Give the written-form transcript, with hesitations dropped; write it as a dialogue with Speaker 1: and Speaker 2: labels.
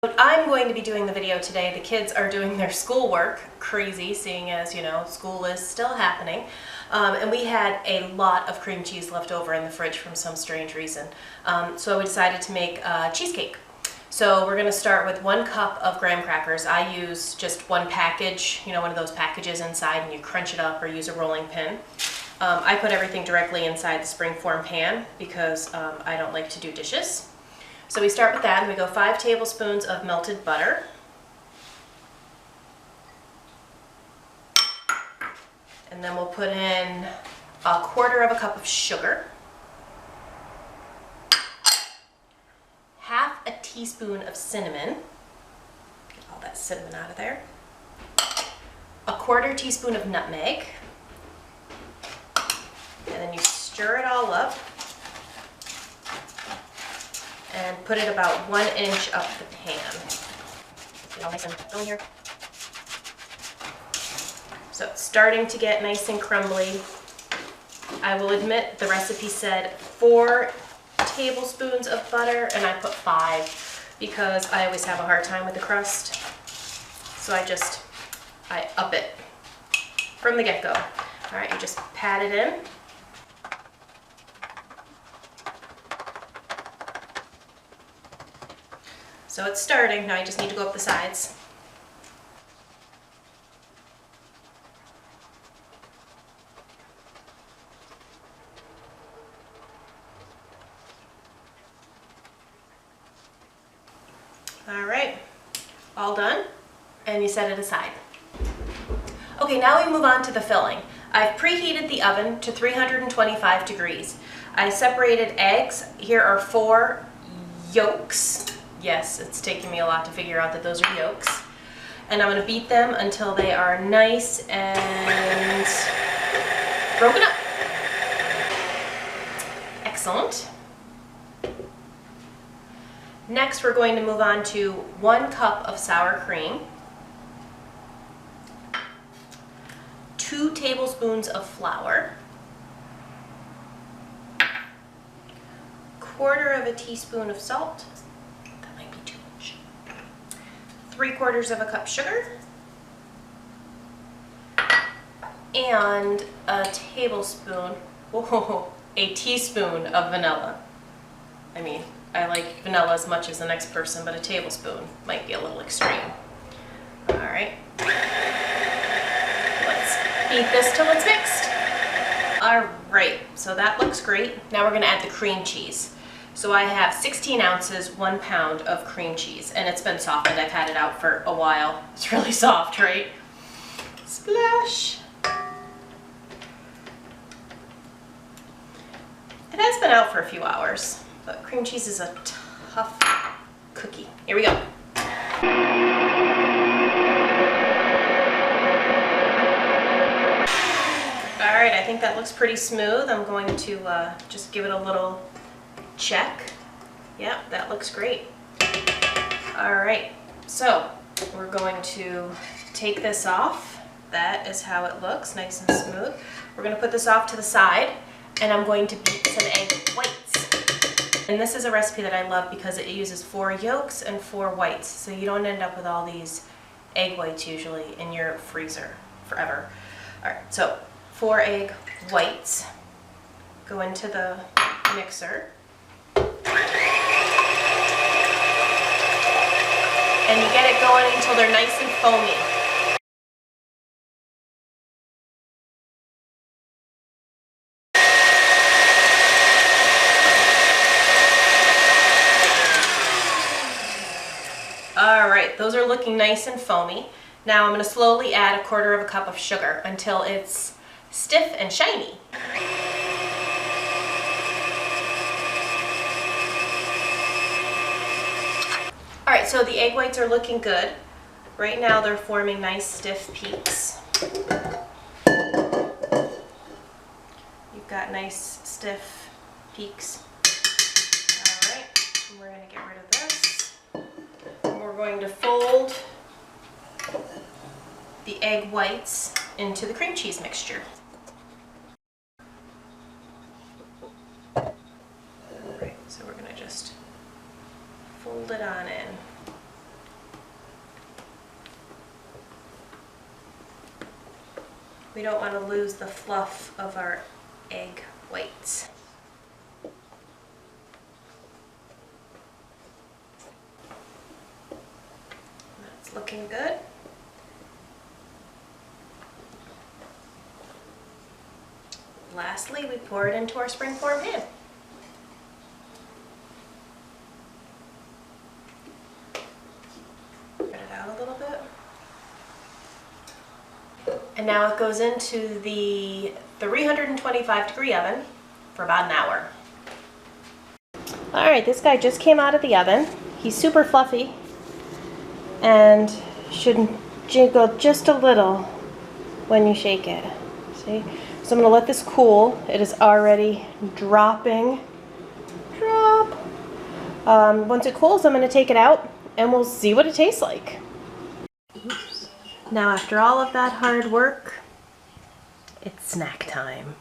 Speaker 1: I'm going to be doing the video today. The kids are doing their schoolwork. Crazy, seeing as, you know, school is still happening. And we had a lot of cream cheese left over in the fridge from some strange reason. So we decided to make cheesecake. So we're going to start with 1 cup of graham crackers. I use just one package, you know, one of those packages inside, and you crunch it up or use a rolling pin. I put everything directly inside the springform pan because I don't like to do dishes. So we start with that, and we go 5 tablespoons of melted butter. And then we'll put in 1/4 cup of sugar. 1/2 teaspoon of cinnamon. Get all that cinnamon out of there. 1/4 teaspoon of nutmeg. And then you stir it all up and put it about 1 inch up the pan. Get all nice and going here. So it's starting to get nice and crumbly. I will admit the recipe said 4 tablespoons of butter, and I put 5 because I always have a hard time with the crust. So I up it from the get-go. All right, you just pat it in. So it's starting, now I just need to go up the sides. All right, all done, and you set it aside. Okay, now we move on to the filling. I've preheated the oven to 325 degrees. I separated eggs. Here are 4 yolks. Yes, it's taking me a lot to figure out that those are yolks. And I'm going to beat them until they are nice and broken up. Excellent. Next, we're going to move on to 1 cup of sour cream, 2 tablespoons of flour, 1/4 teaspoon of salt. 3/4 cup sugar, and a teaspoon of vanilla. I mean, I like vanilla as much as the next person, but a tablespoon might be a little extreme. All right, let's beat this till it's mixed. All right, so that looks great. Now we're gonna add the cream cheese. So I have 16 ounces, 1 pound of cream cheese, and it's been softened. I've had it out for a while. It's really soft, right? Splash. It has been out for a few hours, but cream cheese is a tough cookie. Here we go. All right, I think that looks pretty smooth. I'm going to just give it a little check. Yep, that looks great. All right, so we're going to take this off. That is how it looks, nice and smooth. We're going to put this off to the side, and I'm going to beat some egg whites. And this is a recipe that I love because it uses 4 yolks and 4 whites, so you don't end up with all these egg whites usually in your freezer forever. All right, so 4 egg whites go into the mixer. And you get it going until they're nice and foamy. All right, those are looking nice and foamy. Now I'm going to slowly add 1/4 cup of sugar until it's stiff and shiny. All right, so the egg whites are looking good. Right now they're forming nice stiff peaks. You've got nice stiff peaks. All right, and we're going to get rid of this. And we're going to fold the egg whites into the cream cheese mixture. All right, so we're going to just fold it on in. We don't want to lose the fluff of our egg whites. That's looking good. Lastly, we pour it into our springform pan. Spread it out a little bit. And now it goes into the 325-degree oven for about an hour. All right, this guy just came out of the oven. He's super fluffy and should jiggle just a little when you shake it. See? So I'm going to let this cool. It is already dropping. Drop. Once it cools, I'm going to take it out and we'll see what it tastes like. Oops. Now after all of that hard work, it's snack time.